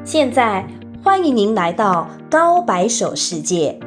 现在欢迎您来到高白手世界。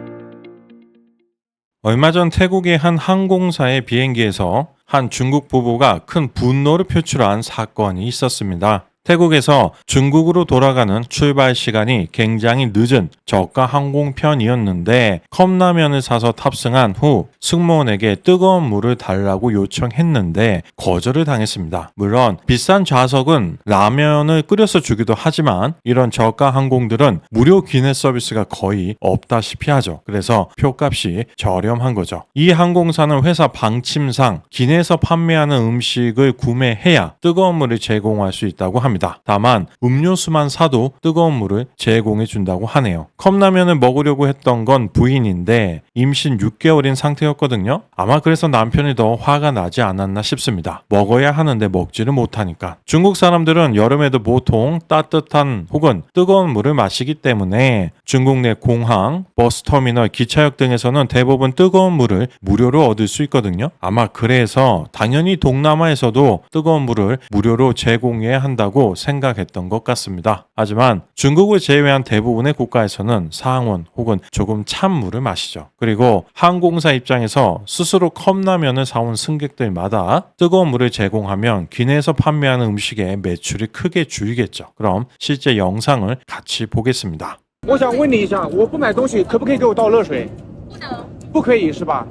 얼마 전 태국의 한 항공사의 비행기에서 한 중국 부부가 큰 분노를 표출한 사건이 있었습니다. 태국에서 중국으로 돌아가는 출발 시간이 굉장히 늦은 저가 항공편이었는데 컵라면을 사서 탑승한 후 승무원에게 뜨거운 물을 달라고 요청했는데 거절을 당했습니다. 물론 비싼 좌석은 라면을 끓여서 주기도 하지만 이런 저가 항공들은 무료 기내 서비스가 거의 없다시피 하죠. 그래서 표값이 저렴한 거죠. 이 항공사는 회사 방침상 기내에서 판매하는 음식을 구매해야 뜨거운 물을 제공할 수 있다고 합니다. 다만 음료수만 사도 뜨거운 물을 제공해 준다고 하네요. 컵라면을 먹으려고 했던 건 부인인데 임신 6개월인 상태였거든요. 아마 그래서 남편이 더 화가 나지 않았나 싶습니다. 먹어야 하는데 먹지를 못하니까. 중국 사람들은 여름에도 보통 따뜻한 혹은 뜨거운 물을 마시기 때문에 중국 내 공항, 버스터미널, 기차역 등에서는 대부분 뜨거운 물을 무료로 얻을 수 있거든요. 아마 그래서 당연히 동남아에서도 뜨거운 물을 무료로 제공해야 한다고 생각했던 것 같습니다. 하지만 중국을 제외한 대부분의 국가에서는 상온 혹은 조금 찬 물을 마시죠. 그리고 항공사 입장에서 스스로 컵라면을 사온 승객들마다 뜨거운 물을 제공하면 기내에서 판매하는 음식의 매출이 크게 줄겠죠. 그럼 실제 영상을 같이 보겠습니다. 我想问你一下，我不买东西可不可以给我倒热水？不能，不可以是吧？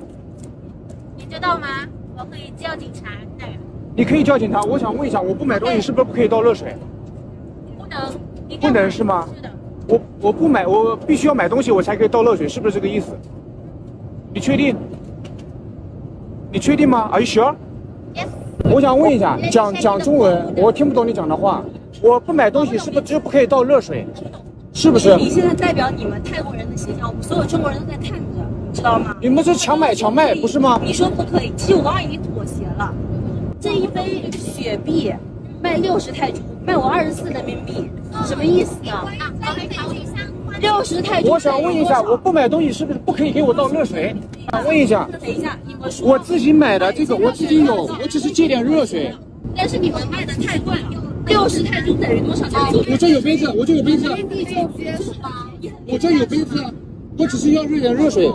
你知道吗？我可以叫警察的。你可以叫警察。我想问一下，我不买东西是不是不可以倒热水？不能，一定不能是吗？是的。我不买，我必须要买东西我才可以倒热水，是不是这个意思？你确定？你确定吗？Are you sure？ Yes。我想问一下，讲中文，我听不懂你讲的话。我不买东西是不是就不可以倒热水？是不是？你现在代表你们泰国人的形象，我们所有中国人都在看着，你知道吗？你们是强买强卖不是吗？你说不可以，其实我刚刚已经妥协了。这一杯雪碧卖60泰铢，卖我24人民币，什么意思呢？60泰铢。我想问一下，我不买东西是不是不可以给我倒热水？问一下。等一下，你们说。我自己买的这个我自己有，我只是接点热水。但是你们卖的太贵了，60泰铢等于多少泰铢？我这有杯子，我这有杯子，我这有杯子，我只是要热点热水，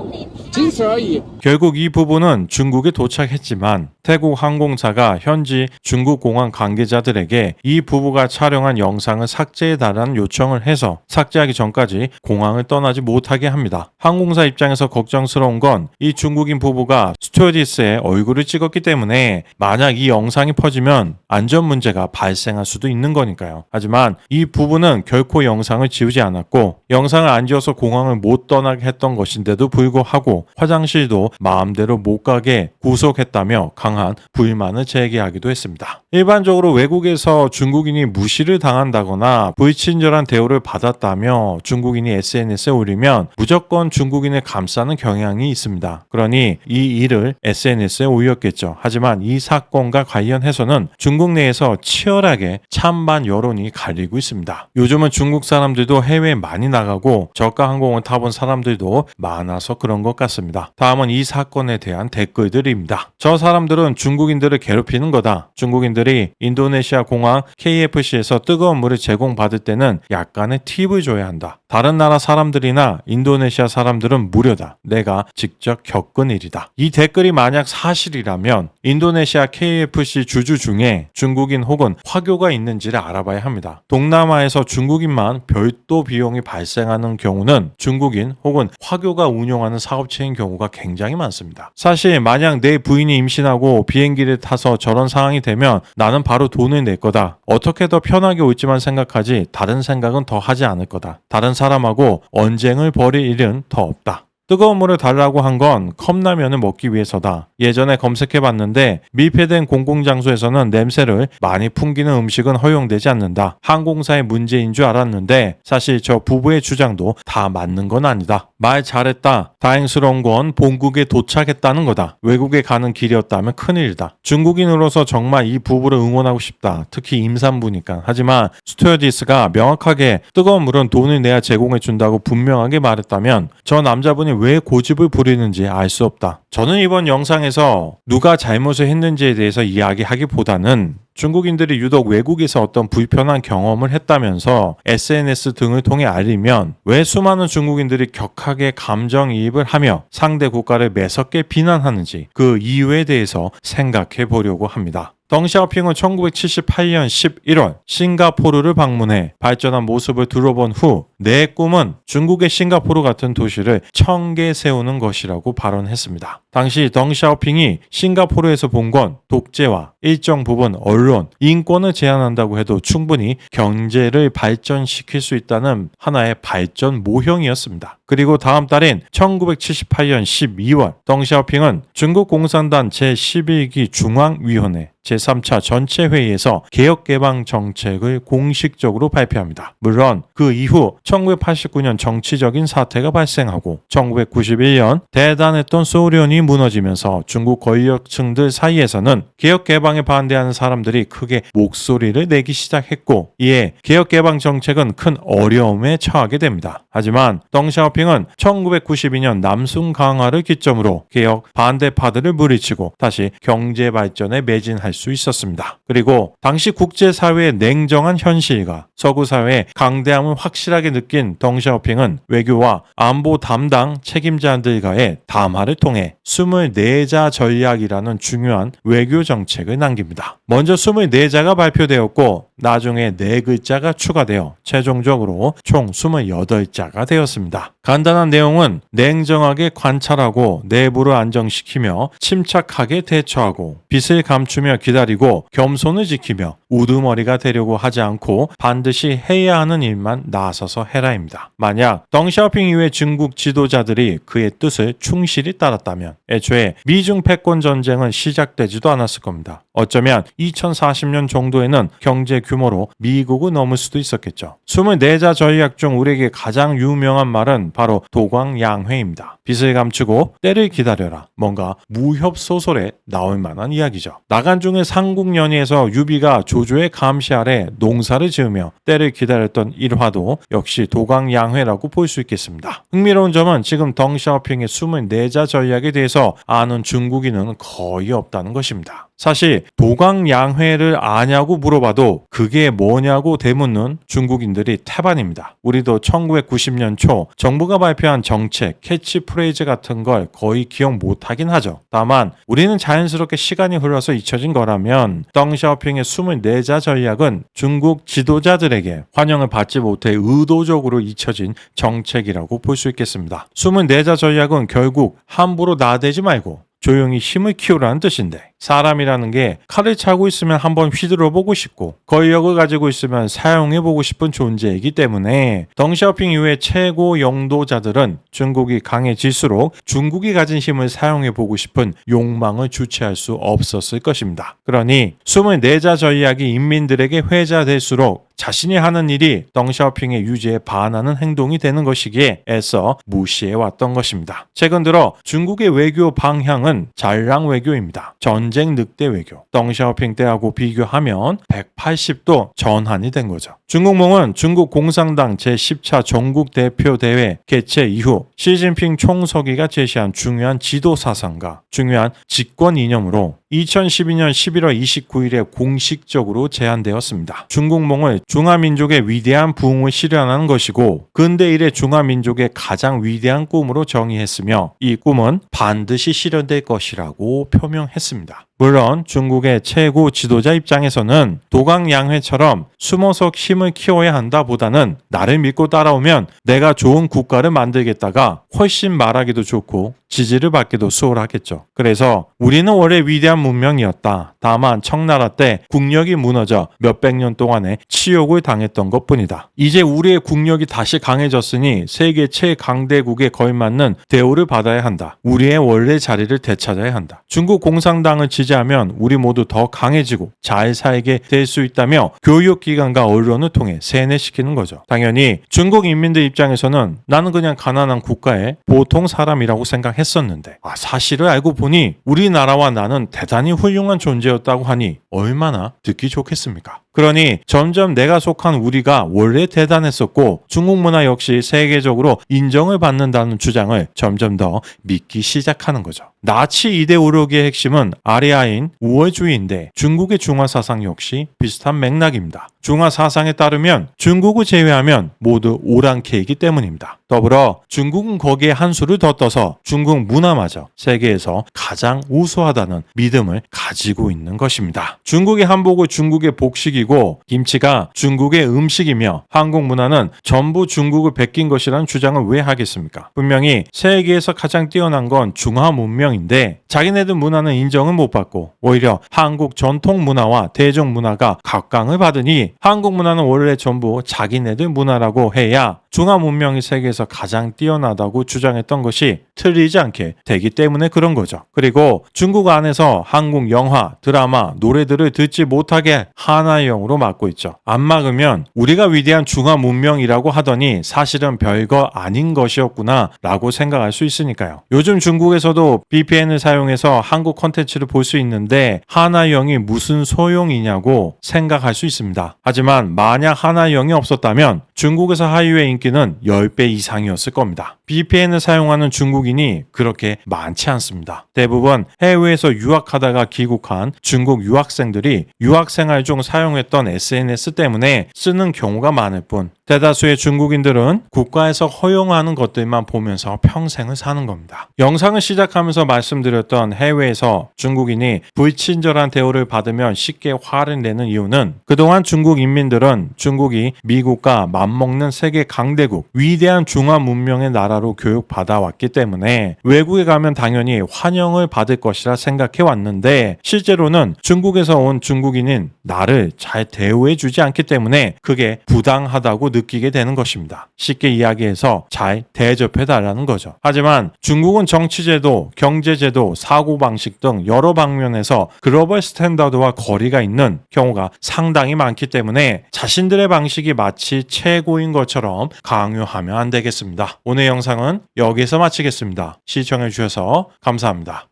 仅此而已。 결국 이 부부는 중국에 도착했지만 태국 항공사가 현지 중국 공항 관계자들에게 이 부부가 촬영한 영상을 삭제해달라는 요청을 해서 삭제하기 전까지 공항을 떠나지 못하게 합니다. 항공사 입장에서 걱정스러운 건 이 중국인 부부가 스튜어디스의 얼굴을 찍었기 때문에 만약 이 영상이 퍼지면 안전 문제가 발생할 수도 있는 거니까요. 하지만 이 부부는 결코 영상을 지우지 않았고 영상을 안 지워서 공항을 못 떠나게 했던 것인데도 불구하고 화장실도 마음대로 못 가게 구속했다며 강한 불만을 제기하기도 했습니다. 일반적으로 외국에서 중국인이 무시를 당한다거나 불친절한 대우를 받았다며 중국인이 SNS에 올리면 무조건 중국인을 감싸는 경향이 있습니다. 그러니 이 일을 SNS에 올렸겠죠. 하지만 이 사건과 관련해서는 중국 내에서 치열하게 찬반 여론이 갈리고 있습니다. 요즘은 중국 사람들도 해외에 많이 나가고 저가 항공을 타본 사람들도 많아서 그런 것 같습니다. 다음은 이 사건에 대한 댓글들입니다. 저 사람들은 중국인들을 괴롭히는 거다. 중국인들이 인도네시아 공항 KFC에서 뜨거운 물을 제공받을 때는 약간의 팁을 줘야 한다. 다른 나라 사람들이나 인도네시아 사람들은 무료다. 내가 직접 겪은 일이다. 이 댓글이 만약 사실이라면 인도네시아 KFC 주주 중에 중국인 혹은 화교가 있는지를 알아봐야 합니다. 동남아에서 중국인만 별도 비용이 발생하는 경우는 중국인 혹은 화교가 운영하는 사업체인 경우가 굉장히 많습니다. 사실 만약 내 부인이 임신하고 비행기를 타서 저런 상황이 되면 나는 바로 돈을 낼 거다. 어떻게 더 편하게 올지만 생각하지 다른 생각은 더 하지 않을 거다. 다른 사람하고 언쟁을 벌일 일은 더 없다. 뜨거운 물을 달라고 한 건 컵라면을 먹기 위해서다. 예전에 검색해봤는데 밀폐된 공공장소에서는 냄새를 많이 풍기는 음식은 허용되지 않는다. 항공사의 문제인 줄 알았는데 사실 저 부부의 주장도 다 맞는 건 아니다. 말 잘했다. 다행스러운 건 본국에 도착했다는 거다. 외국에 가는 길이었다면 큰일이다. 중국인으로서 정말 이 부부를 응원하고 싶다. 특히 임산부니까. 하지만 스튜어디스가 명확하게 뜨거운 물은 돈을 내야 제공해 준다고 분명하게 말했다면 저 남자분이 왜 고집을 부리는지 알 수 없다. 저는 이번 영상에서 누가 잘못을 했는지에 대해서 이야기하기보다는 중국인들이 유독 외국에서 어떤 불편한 경험을 했다면서 SNS 등을 통해 알리면 왜 수많은 중국인들이 격하게 감정이입을 하며 상대 국가를 매섭게 비난하는지 그 이유에 대해서 생각해 보려고 합니다. 덩샤오핑은 1978년 11월 싱가포르를 방문해 발전한 모습을 둘러본 후 내 꿈은 중국의 싱가포르 같은 도시를 1000개 세우는 것이라고 발언했습니다. 당시 덩샤오핑이 싱가포르에서 본 건 독재와 일정 부분 언론, 인권을 제한한다고 해도 충분히 경제를 발전시킬 수 있다는 하나의 발전 모형이었습니다. 그리고 다음 달인 1978년 12월 덩샤오핑은 중국 공산당 제11기 중앙위원회 제3차 전체회의에서 개혁개방 정책을 공식적으로 발표합니다. 물론 그 이후 1989년 정치적인 사태가 발생하고 1991년 대단했던 소련이 무너지면서 중국 권력층들 사이에서는 개혁개방에 반대하는 사람들이 크게 목소리를 내기 시작했고 이에 개혁개방 정책은 큰 어려움에 처하게 됩니다. 하지만 덩샤오핑은 1992년 남순 강화를 기점으로 개혁 반대파들을 물리치고 다시 경제 발전에 매진할 수 있었습니다. 그리고 당시 국제사회의 냉정한 현실과 서구사회의 강대함을 확실하게 느낀 덩샤오핑은 외교와 안보 담당 책임자들과의 담화를 통해 24자 전략이라는 중요한 외교 정책을 남깁니다. 먼저 24자가 발표되었고 나중에 4글자가 추가되어 최종적으로 총 28자가 되었습니다. 간단한 내용은 냉정하게 관찰하고 내부를 안정시키며 침착하게 대처하고 빚을 감추며 기다리고 겸손을 지키며 우두머리가 되려고 하지 않고 반드시 해야 하는 일만 나서서 해라입니다. 만약 덩샤오핑 이후에 중국 지도자들이 그의 뜻을 충실히 따랐다면 애초에 미중 패권 전쟁은 시작되지도 않았을 겁니다. 어쩌면 2040년 정도에는 경제 규모로 미국을 넘을 수도 있었겠죠. 24자 전략 중 우리에게 가장 유명한 말은 바로 도광양회입니다. 빚을 감추고 때를 기다려라. 뭔가 무협 소설에 나올 만한 이야기죠. 나간중의 삼국연의에서 유비가 조조의 감시 아래 농사를 지으며 때를 기다렸던 일화도 역시 도광양회라고 볼 수 있겠습니다. 흥미로운 점은 지금 덩샤오핑의 24자 전략에 대해서 아는 중국인은 거의 없다는 것입니다. 사실 도광양회를 아냐고 물어봐도 그게 뭐냐고 되묻는 중국인들이 태반입니다. 우리도 1990년 초 정부가 발표한 정책, 캐치프레이즈 같은 걸 거의 기억 못하긴 하죠. 다만 우리는 자연스럽게 시간이 흘러서 잊혀진 거라면 덩샤오핑의 24자 전략은 중국 지도자들에게 환영을 받지 못해 의도적으로 잊혀진 정책이라고 볼 수 있겠습니다. 24자 전략은 결국 함부로 나대지 말고 조용히 힘을 키우라는 뜻인데 사람이라는 게 칼을 차고 있으면 한번 휘두르 보고 싶고 권력을 가지고 있으면 사용해 보고 싶은 존재이기 때문에 덩샤오핑 이후의 최고 영도자들은 중국이 강해질수록 중국이 가진 힘을 사용해 보고 싶은 욕망을 주체할 수 없었을 것입니다. 그러니 24자 전략이 인민들에게 회자될수록 자신이 하는 일이 덩샤오핑의 유지에 반하는 행동이 되는 것이기에 애써 무시해왔던 것입니다. 최근 들어 중국의 외교 방향은 잘랑 외교입니다. 전쟁 늑대 외교. 덩샤오핑 때하고 비교하면 180도 전환이 된 거죠. 중국몽은 중국 공산당 제10차 전국대표대회 개최 이후 시진핑 총서기가 제시한 중요한 지도사상과 중요한 집권 이념으로 2012년 11월 29일에 공식적으로 제안되었습니다. 중국몽을 중화민족의 위대한 부흥을 실현하는 것이고 근대 이래 중화민족의 가장 위대한 꿈으로 정의했으며 이 꿈은 반드시 실현될 것이라고 표명했습니다. 물론 중국의 최고 지도자 입장에서는 도광양회처럼 숨어서 힘을 키워야 한다 보다는 나를 믿고 따라오면 내가 좋은 국가를 만들겠다가 훨씬 말하기도 좋고 지지를 받기도 수월하겠죠. 그래서 우리는 원래 위대한 문명이었다. 다만 청나라 때 국력이 무너져 몇백 년 동안에 치욕을 당했던 것뿐이다. 이제 우리의 국력이 다시 강해졌으니 세계 최강대국에 걸맞는 대우를 받아야 한다. 우리의 원래 자리를 되찾아야 한다. 중국 공산당을 지지하면 우리 모두 더 강해지고 잘 살게 될 수 있다며 교육기관과 언론을 통해 세뇌시키는 거죠. 당연히 중국 인민들 입장에서는 나는 그냥 가난한 국가의 보통 사람이라고 생각했었는데 사실을 알고 보니 우리나라와 나는 대단히 훌륭한 존재였다고 하니 얼마나 듣기 좋겠습니까? 그러니 점점 내가 속한 우리가 원래 대단했었고 중국 문화 역시 세계적으로 인정을 받는다는 주장을 점점 더 믿기 시작하는 거죠. 나치 이데올로기의 핵심은 아리아인 우월주의인데 중국의 중화 사상 역시 비슷한 맥락입니다. 중화 사상에 따르면 중국을 제외하면 모두 오랑캐이기 때문입니다. 더불어 중국은 거기에 한 수를 더 떠서 중국 문화마저 세계에서 가장 우수하다는 믿음을 가지고 있는 것입니다. 중국의 한복은 중국의 복식이고 김치가 중국의 음식이며 한국 문화는 전부 중국을 베낀 것이라는 주장을 왜 하겠습니까? 분명히 세계에서 가장 뛰어난 건 중화 문명인데 자기네들 문화는 인정을 못 받고 오히려 한국 전통 문화와 대중 문화가 각광을 받으니 한국 문화는 원래 전부 자기네들 문화라고 해야 중화 문명이 세계에서 가장 뛰어나다고 주장했던 것이 틀리지 않게 되기 때문에 그런 거죠. 그리고 중국 안에서 한국 영화, 드라마, 노래들을 듣지 못하게 하나형으로 막고 있죠. 안 막으면 우리가 위대한 중화 문명이라고 하더니 사실은 별거 아닌 것이었구나 라고 생각할 수 있으니까요. 요즘 중국에서도 VPN을 사용해서 한국 콘텐츠를 볼 수 있는데 하나형이 무슨 소용이냐고 생각할 수 있습니다. 하지만 만약 하나형이 없었다면 중국에서 한류의 인기는 10배 이상이었을 겁니다. VPN을 사용하는 중국인이 그렇게 많지 않습니다. 대부분 해외에서 유학하다가 귀국한 중국 유학생들이 유학생활 중 사용했던 SNS 때문에 쓰는 경우가 많을 뿐 대다수의 중국인들은 국가에서 허용하는 것들만 보면서 평생을 사는 겁니다. 영상을 시작하면서 말씀드렸던 해외에서 중국인이 불친절한 대우를 받으면 쉽게 화를 내는 이유는 그동안 중국 인민들은 중국이 미국과 맞먹는 세계 강대국, 위대한 중화 문명의 나라로 교육받아 왔기 때문에 외국에 가면 당연히 환영을 받을 것이라 생각해 왔는데 실제로는 중국에서 온 중국인은 나를 잘 대우해주지 않기 때문에 그게 부당하다고 느끼게 되는 것입니다. 쉽게 이야기해서 잘 대접해달라는 거죠. 하지만 중국은 정치제도, 경제제도, 사고방식 등 여러 방면에서 글로벌 스탠다드와 거리가 있는 경우가 상당히 많기 때문에 자신들의 방식이 마치 최고인 것처럼 강요하면 안 되겠습니다. 오늘 영상은 여기서 마치겠습니다. 시청해주셔서 감사합니다.